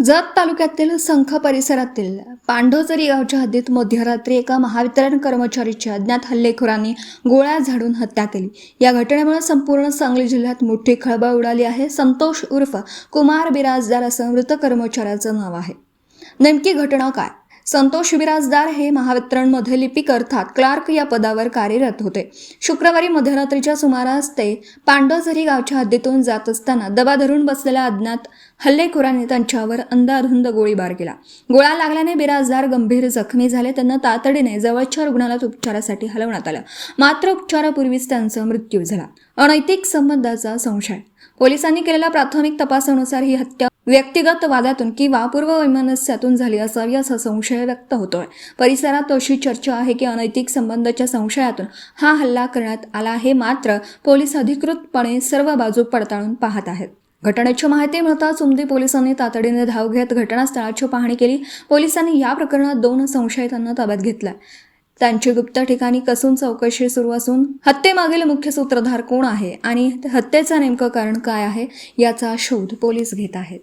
जत तालुक्यातील संख परिसरातील पांढोजरी गावच्या हद्दीत मध्यरात्री एका महावितरण कर्मचारीची अज्ञात हल्लेखोरांनी गोळ्या झाडून हत्या केली। या घटनेमुळे संपूर्ण सांगली जिल्ह्यात मोठी खळबळ उडाली आहे। संतोष उर्फ कुमार बिराजदार असं मृत कर्मचाऱ्याचं नाव आहे। नेमकी घटना काय? संतोष बिराजदार हे महावितरणमध्ये लिपिक अर्थात क्लार्क या पदावर कार्यरत होते। शुक्रवारी मध्यरात्रीच्या सुमारास ते पांढोजरी गावच्या हद्दीतून जात असताना दबा धरून बसलेल्या अज्ञात हल्लेखोरांनी त्यांच्यावर अंधाधुंद गोळीबार केला। गोळ्या लागल्याने बिराजदार गंभीर जखमी झाले। त्यांना तातडीने जवळच्या रुग्णालयात उपचारासाठी हलवण्यात आलं, मात्र उपचारापूर्वीच त्यांचा मृत्यू झाला। अनैतिक संबंधाचा संशय। पोलिसांनी केलेल्या प्राथमिक तपासानुसार ही हत्या व्यक्तिगत वादातून किंवा पूर्ववैमनस्यातून झाली असावी असा संशय व्यक्त होतोय। परिसरात अशी चर्चा आहे की अनैतिक संबंधाच्या संशयातून हा हल्ला करण्यात आला आहे, मात्र पोलीस अधिकृतपणे सर्व बाजू पडताळून पाहत आहेत। घटनेची माहिती मिळताच उमदी पोलिसांनी तातडीने धाव घेत घटनास्थळाची पाहणी केली। पोलिसांनी या प्रकरणात 2 संशयितांना ताब्यात घेतलं। त्यांची गुप्त ठिकाणी कसून चौकशी सुरू असून हत्येमागील मुख्य सूत्रधार कोण आहे आणि हत्येचं नेमकं कारण काय आहे याचा शोध पोलीस घेत आहेत।